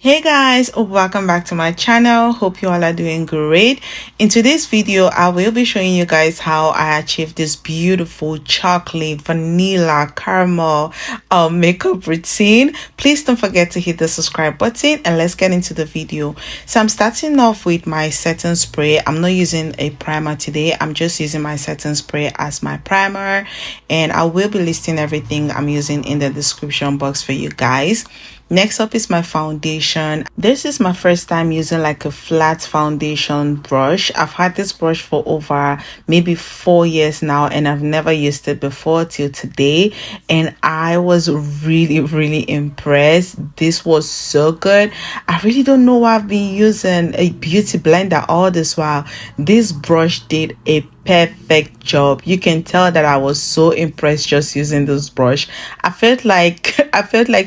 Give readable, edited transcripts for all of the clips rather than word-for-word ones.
Hey guys, welcome back to my channel. Hope you all are doing great. In today's video I will be showing you guys how I achieved this beautiful chocolate vanilla caramel makeup routine. Please don't forget to hit the subscribe button and let's get into the video. So I'm starting off with my setting spray. I'm not using a primer today. I'm just using my setting spray as my primer, and I will be listing everything I'm using in the description box for you guys. Next up is my foundation. This is my first time using like a flat foundation brush. I've had this brush for over maybe 4 years now, and I've never used it before till today, and I was really impressed. This was so good. I really don't know why I've been using a beauty blender all this while. This brush did a perfect job. You can tell that I was so impressed just using this brush. I felt like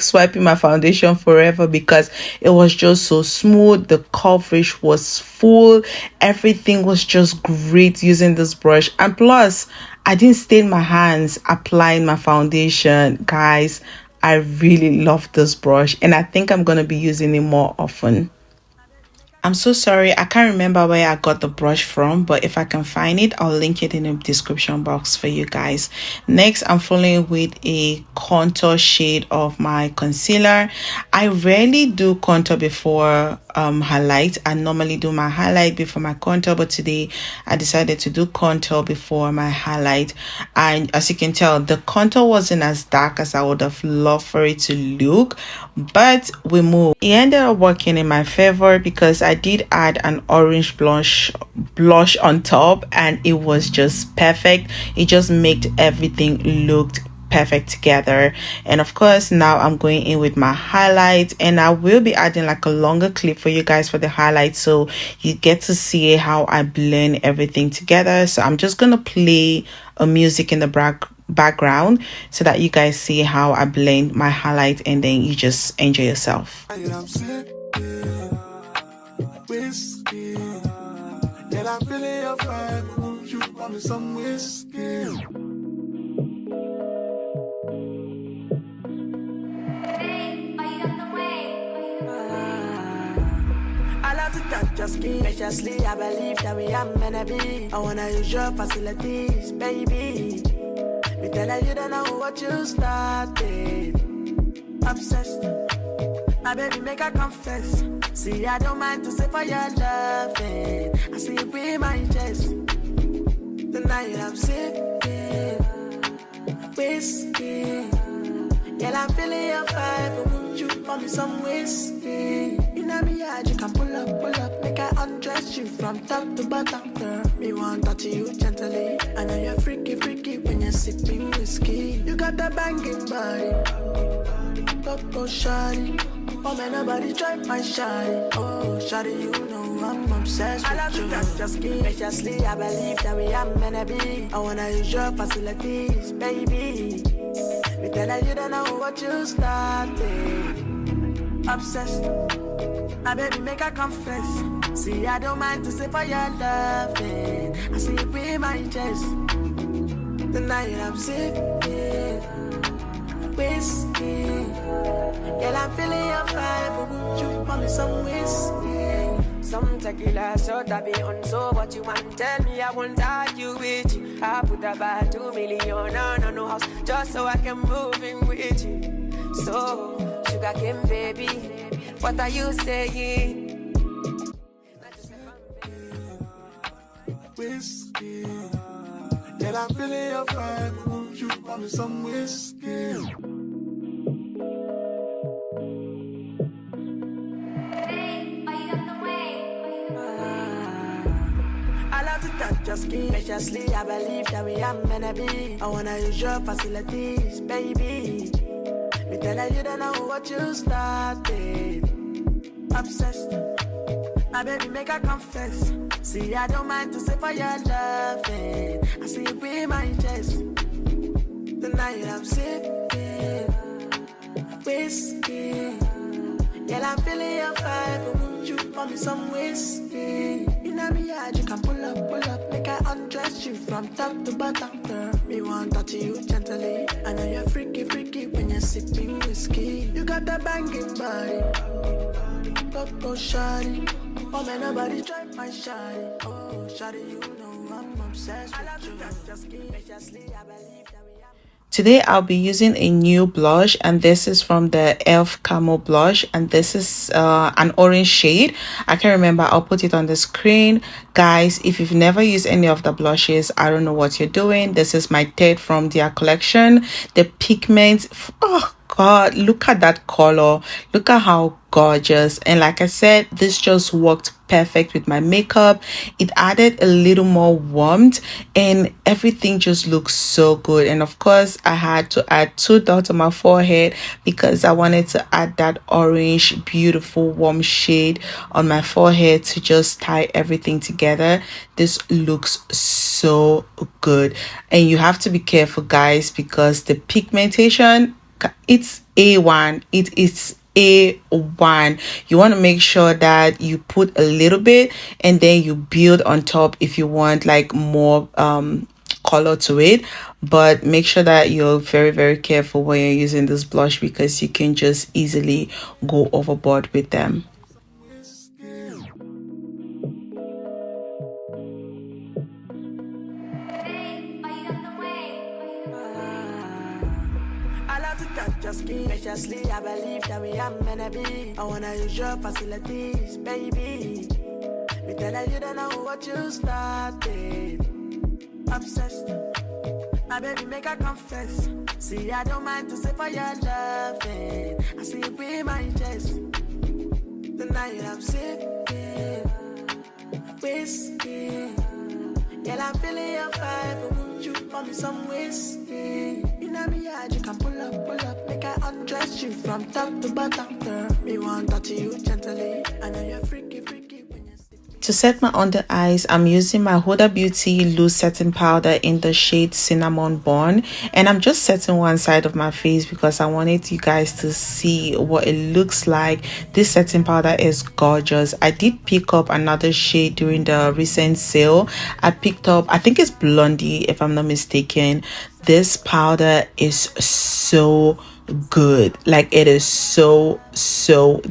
swiping my foundation forever because it was just so smooth. The coverage was full. Everything was just great using this brush, and plus I didn't stain my hands applying my foundation. Guys, I really love this brush, and I think I'm gonna be using it more often. I'm so sorry, I can't remember where I got the brush from, but if I can find it, I'll link it in the description box for you guys. Next, I'm following with a contour shade of my concealer. I rarely do contour before highlight. I normally do my highlight before my contour, but today I decided to do contour before my highlight. And as you can tell, the contour wasn't as dark as I would have loved for it to look, but we moved. It ended up working in my favor because I did add an orange blush on top, and it was just perfect. It just made everything looked perfect together. And of course, now I'm going in with my highlight, and I will be adding like a longer clip for you guys for the highlight, so you get to see how I blend everything together. So I'm just gonna play a music in the background so that you guys see how I blend my highlight, and then you just enjoy yourself. Whiskey, and I'm feeling your vibe. Won't you want me some whiskey? I love to touch your skin, graciously. I believe that we are meant to be. I wanna use your facilities, baby. Me tell you don't know what you started. Obsessed, my baby make her confess. See, I don't mind to say for your loving. I see it with my chest. Tonight I'm sipping whiskey. Yeah, I'm feeling your vibe, but won't you pour me some whiskey? You know me hard, you can pull up, make I undress you from top to bottom, girl. Me want to touch you gently. I know you're freaky when you're sipping whiskey. You got that banging body, go shawty. Oh man, nobody drive my shawty. Oh shawty, you know I'm obsessed with you. I love to touch your skin, graciously. I believe that we are meant to be. I wanna use your facilities, baby. Me tell you don't know what you started. Obsessed, my baby make her confess. See, I don't mind to say for your loving. I see it with my chest. Tonight I'm sipping whiskey. Girl, I'm feeling your vibe, but won't you pour me some whiskey? Some tequila, so that be on so what you want. Tell me I won't argue with you. I put about 2 million on no house just so I can move in with you. So, sugar cane baby, what are you saying? Whiskey, yeah, I'm feeling your vibe. Won't you pour me some whiskey? Touch your skin, graciously. I believe that we are meant to be. I wanna use your facilities, baby. Me tell you don't know what you started. Obsessed, my baby make her confess. See, I don't mind to say for your loving. I see it with my chest. Tonight I'm sipping whiskey. Yeah, I'm feeling your vibe, but won't you pour me some whiskey? You know me hard, you can pull up, make I undress you from top to bottom, girl. Me want to touch you gently. I know you're freaky when you're sipping whiskey. You got that banging body, photo shawty. Oh man, nobody try my shawty. Oh, shawty, you know I'm obsessed with you. Just keep I believe that we are. Today I'll be using a new blush, and this is from the elf camo blush, and this is an orange shade. I can't remember. I'll put it on the screen. Guys, if you've never used any of the blushes, I don't know what you're doing. This is my third from their collection. The pigment, oh god, look at that color, look at how gorgeous. And like I said, this just worked perfect with my makeup. It added a little more warmth and everything just looks so good. And of course, I had to add 2 dots on my forehead because I wanted to add that orange beautiful warm shade on my forehead to just tie everything together. This looks so good, and you have to be careful, guys, because the pigmentation, it's A1. It is A1. You want to make sure that you put a little bit and then you build on top if you want like more color to it, but make sure that you're very careful when you're using this blush because you can just easily go overboard with them. Especially, I believe that we are meant to be. I wanna use your facilities, baby. Me tell you don't know what you started. Obsessed, my baby make her confess. See, I don't mind to say for your loving. I see you be my chest. Tonight I'm sipping whiskey. Girl, I'm feeling your vibe, but won't you pour me some whiskey? You know me, you can pull up, make I undress you from top to bottom, girl. Me want to touch you gently. I know you're freaky when you sit. To set my under eyes, I'm using my Huda Beauty loose setting powder in the shade Cinnamon Bun, and I'm just setting one side of my face because I wanted you guys to see what it looks like. This setting powder is gorgeous. I did pick up another shade during the recent sale. I picked up, I think it's Blondie if I'm not mistaken. This powder is so good. Like, it is so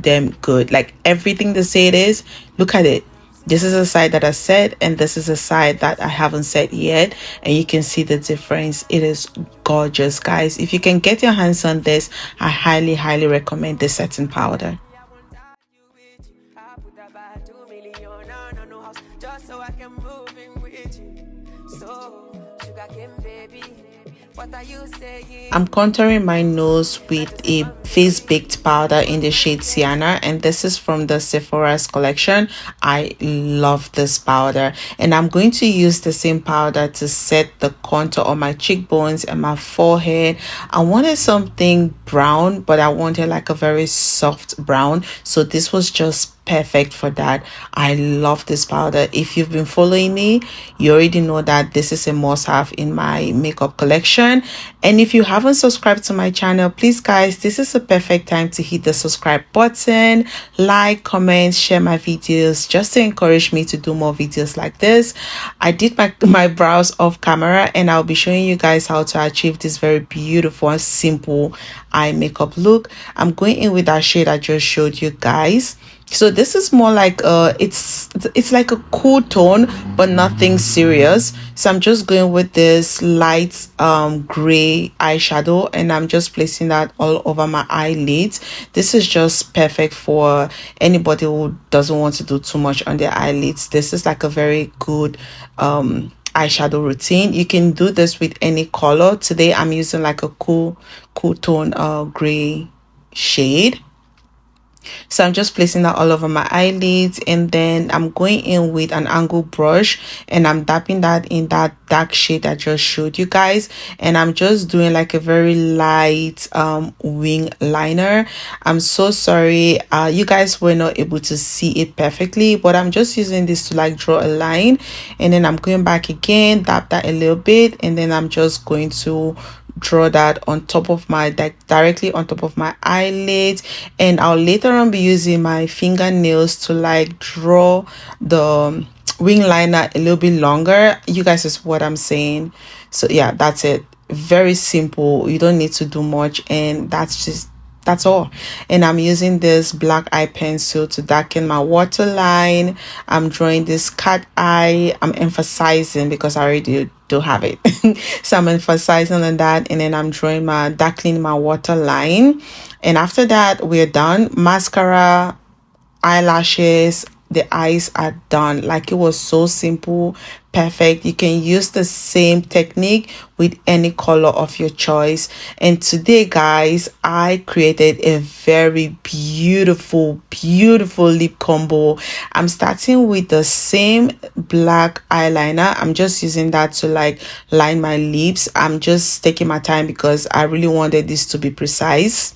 damn good. Like, everything they say it is, look at it. This is a side that I set, and this is a side that I haven't set yet, and you can see the difference. It is gorgeous, guys. If you can get your hands on this, I highly recommend this setting powder. I'm contouring my nose with a face baked powder in the shade Sienna, and this is from the Sephora's collection. I love this powder, and I'm going to use the same powder to set the contour on my cheekbones and my forehead. I wanted something brown, but I wanted like a very soft brown, so this was just perfect for that. I love this powder. If you've been following me, you already know that this is a must-have in my makeup collection. And if you haven't subscribed to my channel, please guys, this is a perfect time to hit the subscribe button, like, comment, share my videos just to encourage me to do more videos like this. I did my brows off camera, and I'll be showing you guys how to achieve this very beautiful and simple eye makeup look. I'm going in with that shade I just showed you guys. So this is more like it's like a cool tone, but nothing serious. So I'm just going with this light gray eyeshadow, and I'm just placing that all over my eyelids. This is just perfect for anybody who doesn't want to do too much on their eyelids. This is like a very good eyeshadow routine. You can do this with any color. Today I'm using like a cool tone gray shade. So I'm just placing that all over my eyelids, and then I'm going in with an angle brush and I'm dapping that in that dark shade I just showed you guys, and I'm just doing like a very light wing liner. I'm so sorry you guys were not able to see it perfectly, but I'm just using this to like draw a line, and then I'm going back again, dab that a little bit, and then I'm just going to draw that on top of my directly on top of my eyelids. And I'll later on be using my fingernails to like draw the wing liner a little bit longer. You guys is what I'm saying. So yeah, that's it. Very simple. You don't need to do much, and that's that's all. And I'm using this black eye pencil to darken my waterline. I'm drawing this cat eye. I'm emphasizing because I already do have it. So I'm emphasizing on that, and then I'm drawing my darkening my waterline. And after that, we're done. Mascara, eyelashes, the eyes are done. Like, it was so simple, perfect. You can use the same technique with any color of your choice. And today, guys, I created a very beautiful lip combo. I'm starting with the same black eyeliner. I'm just using that to like line my lips. I'm just taking my time because I really wanted this to be precise.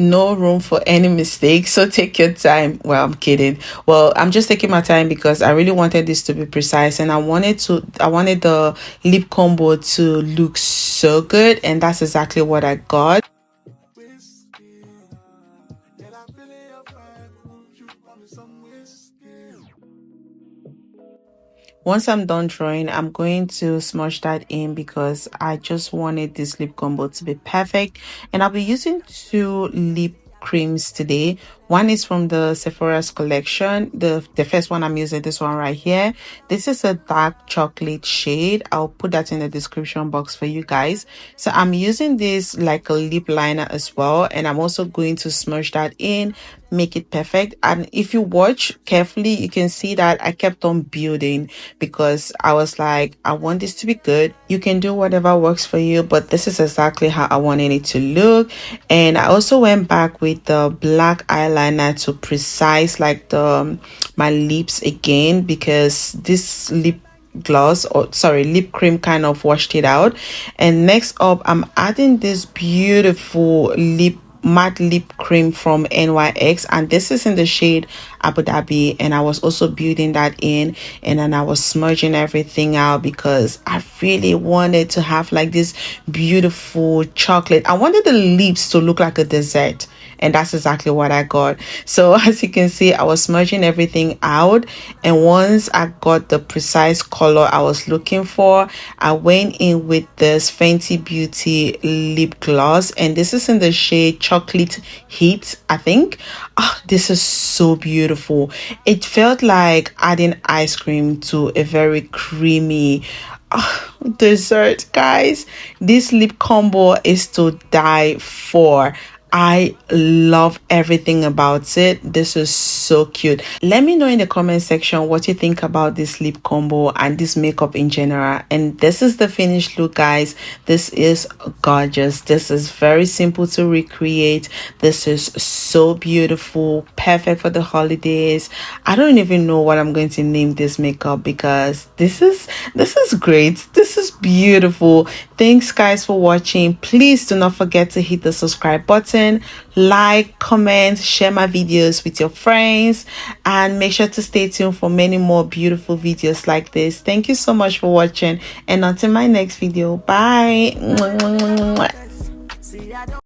No room for any mistakes, so take your time. Well, I'm kidding. Well, I'm just taking my time because I really wanted this to be precise, and I wanted the lip combo to look so good, and that's exactly what I got. Whiskey. Girl, I'm feeling your vibe. Would you pour me some whiskey? Once I'm done drawing, I'm going to smudge that in because I just wanted this lip combo to be perfect. And I'll be using two lip creams today. One is from the Sephora's collection. The first one I'm using, this one right here. This is a dark chocolate shade. I'll put that in the description box for you guys. So I'm using this like a lip liner as well, and I'm also going to smudge that in, make it perfect. And if you watch carefully, you can see that I kept on building because I was like, I want this to be good. You can do whatever works for you, but this is exactly how I wanted it to look. And I also went back with the black eyeliner to precise like the my lips again, because this lip gloss, or sorry, lip cream kind of washed it out. And next up, I'm adding this beautiful matte lip cream from NYX, and this is in the shade Abu Dhabi. And I was also building that in, and then I was smudging everything out because I really wanted to have like this beautiful chocolate. I wanted the lips to look like a dessert, and that's exactly what I got. So as you can see, I was smudging everything out, and once I got the precise color I was looking for, I went in with this Fenty Beauty lip gloss, and this is in the shade Chocolate Heat, I think. Oh, this is so beautiful. It felt like adding ice cream to a very creamy dessert, guys. This lip combo is to die for. I love everything about it. This is so cute. Let me know in the comment section what you think about this lip combo and this makeup in general. And this is the finished look, guys. This is gorgeous. This is very simple to recreate. This is so beautiful, perfect for the holidays. I don't even know what I'm going to name this makeup because this is great. This is beautiful. Thanks, guys, for watching. Please do not forget to hit the subscribe button, like, comment, share my videos with your friends, and make sure to stay tuned for many more beautiful videos like this. Thank you so much for watching, and until my next video, bye. See, I don't